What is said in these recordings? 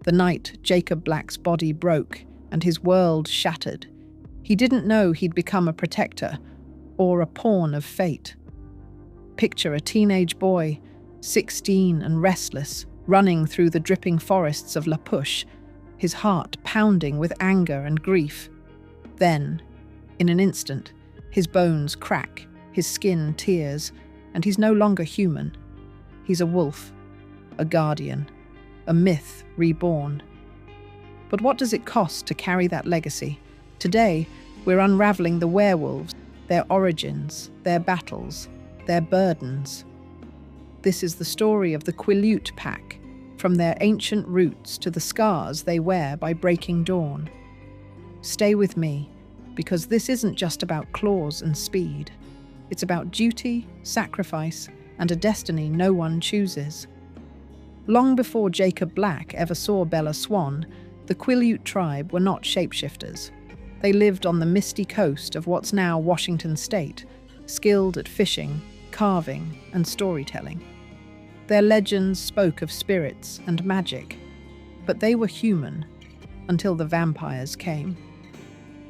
the night Jacob Black's body broke and his world shattered. He didn't know he'd become a protector or a pawn of fate. Picture a teenage boy, 16 and restless, running through the dripping forests of La Push, his heart pounding with anger and grief. Then, in an instant, his bones crack, his skin tears, and he's no longer human. He's a wolf, a guardian, a myth reborn. But what does it cost to carry that legacy? Today, we're unraveling the werewolves, their origins, their battles, their burdens. This is the story of the Quileute pack, from their ancient roots to the scars they wear by breaking dawn. Stay with me, because this isn't just about claws and speed. It's about duty, sacrifice, and a destiny no one chooses. Long before Jacob Black ever saw Bella Swan, the Quileute tribe were not shapeshifters. They lived on the misty coast of what's now Washington State, skilled at fishing, carving, and storytelling. Their legends spoke of spirits and magic, but they were human until the vampires came.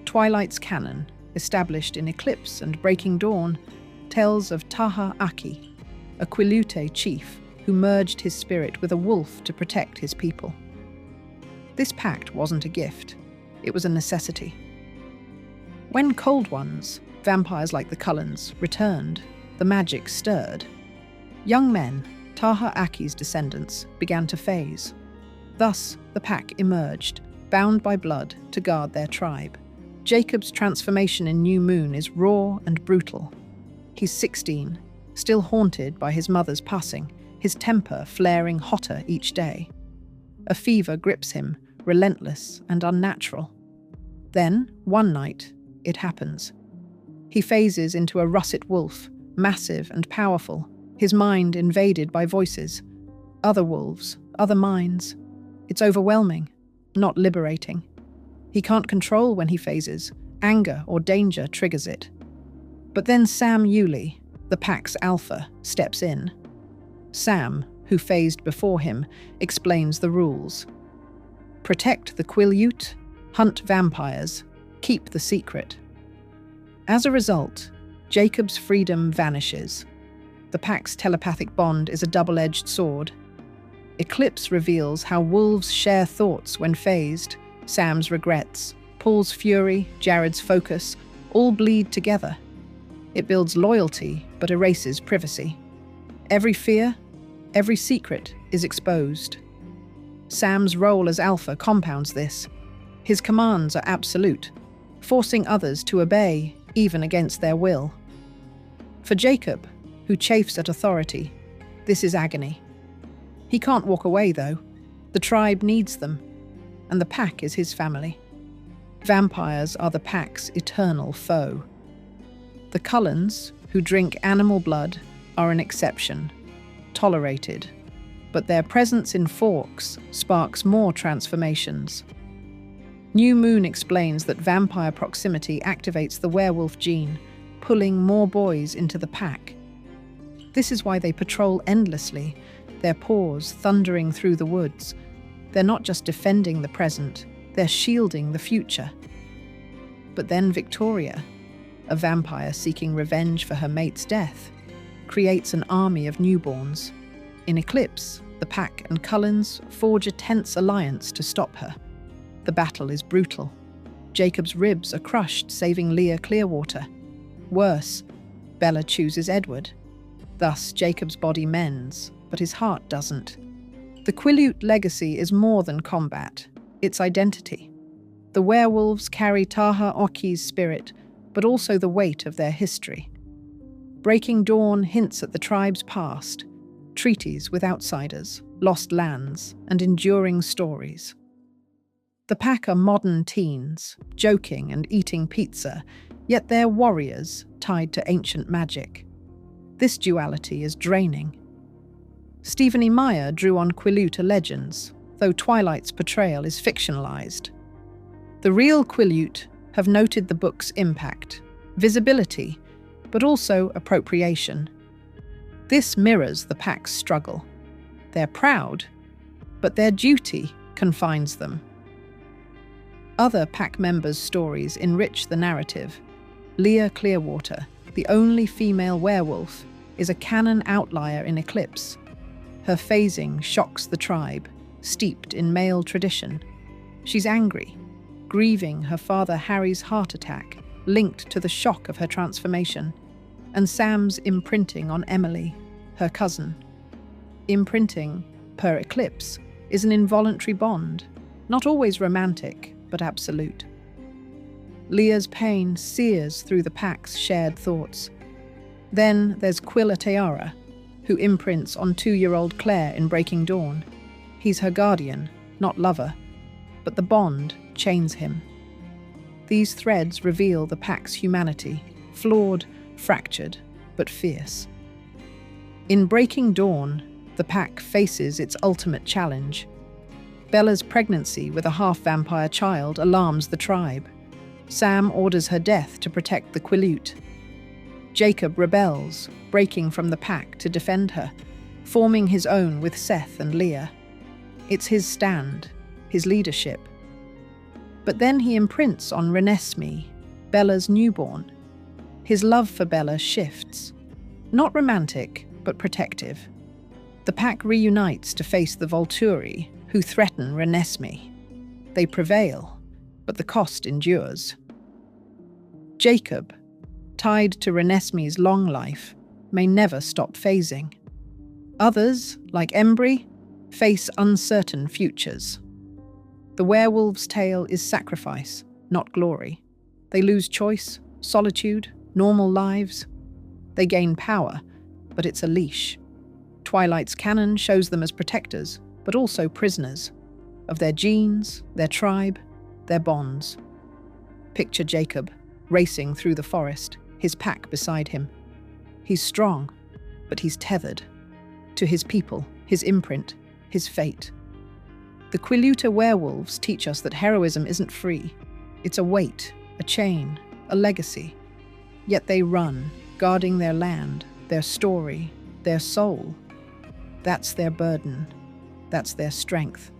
Twilight's canon, established in Eclipse and Breaking Dawn, tells of Taha Aki, a Quileute chief who merged his spirit with a wolf to protect his people. This pact wasn't a gift, it was a necessity. When Cold Ones, vampires like the Cullens, returned, the magic stirred. Young men, Taha Aki's descendants, began to phase. Thus, the pack emerged, bound by blood, to guard their tribe. Jacob's transformation in New Moon is raw and brutal. He's 16, still haunted by his mother's passing, his temper flaring hotter each day. A fever grips him, relentless and unnatural. Then, one night, it happens. He phases into a russet wolf, massive and powerful, his mind invaded by voices. Other wolves, other minds. It's overwhelming, not liberating. He can't control when he phases. Anger or danger triggers it. But then Sam Yulee, the pack's alpha, steps in. Sam, who phased before him, explains the rules. Protect the Quileute, hunt vampires, keep the secret. As a result, Jacob's freedom vanishes. The pack's telepathic bond is a double-edged sword. Eclipse reveals how wolves share thoughts when phased. Sam's regrets, Paul's fury, Jared's focus, all bleed together. It builds loyalty, but erases privacy. Every fear, every secret is exposed. Sam's role as alpha compounds this. His commands are absolute, forcing others to obey, even against their will. For Jacob, who chafes at authority, this is agony. He can't walk away, though. The tribe needs them, and the pack is his family. Vampires are the pack's eternal foe. The Cullens, who drink animal blood, are an exception, tolerated, but their presence in Forks sparks more transformations. New Moon explains that vampire proximity activates the werewolf gene, pulling more boys into the pack. This is why they patrol endlessly, their paws thundering through the woods. They're not just defending the present, they're shielding the future. But then Victoria, a vampire seeking revenge for her mate's death, creates an army of newborns. In Eclipse, the pack and Cullens forge a tense alliance to stop her. The battle is brutal. Jacob's ribs are crushed, saving Leah Clearwater. Worse, Bella chooses Edward. Thus, Jacob's body mends, but his heart doesn't. The Quileute legacy is more than combat, it's identity. The werewolves carry Taha Aki's spirit, but also the weight of their history. Breaking Dawn hints at the tribe's past, treaties with outsiders, lost lands, and enduring stories. The pack are modern teens, joking and eating pizza, yet they're warriors tied to ancient magic. This duality is draining. Stephenie Meyer drew on Quileute legends, though Twilight's portrayal is fictionalized. The real Quileute have noted the book's impact, visibility, but also appropriation. This mirrors the pack's struggle. They're proud, but their duty confines them. Other pack members' stories enrich the narrative. Leah Clearwater, the only female werewolf, is a canon outlier in Eclipse. Her phasing shocks the tribe, steeped in male tradition. She's angry, grieving her father Harry's heart attack, linked to the shock of her transformation, and Sam's imprinting on Emily, her cousin. Imprinting, per Eclipse, is an involuntary bond, not always romantic, but absolute. Leah's pain sears through the pack's shared thoughts. Then there's Quileute, who imprints on 2-year-old Claire in Breaking Dawn. He's her guardian, not lover, but the bond chains him. These threads reveal the pack's humanity, flawed, fractured, but fierce. In Breaking Dawn, the pack faces its ultimate challenge. Bella's pregnancy with a half-vampire child alarms the tribe. Sam orders her death to protect the Quileute. Jacob rebels, breaking from the pack to defend her, forming his own with Seth and Leah. It's his stand, his leadership. But then he imprints on Renesmee, Bella's newborn. His love for Bella shifts. Not romantic, but protective. The pack reunites to face the Volturi, who threaten Renesmee. They prevail, but the cost endures. Jacob, tied to Renesmee's long life, may never stop phasing. Others, like Embry, face uncertain futures. The werewolf's tale is sacrifice, not glory. They lose choice, solitude, normal lives. They gain power, but it's a leash. Twilight's canon shows them as protectors, but also prisoners, of their genes, their tribe, their bonds. Picture Jacob, racing through the forest, his pack beside him. He's strong, but he's tethered to his people, his imprint, his fate. The Quileute werewolves teach us that heroism isn't free. It's a weight, a chain, a legacy. Yet they run, guarding their land, their story, their soul. That's their burden. That's their strength.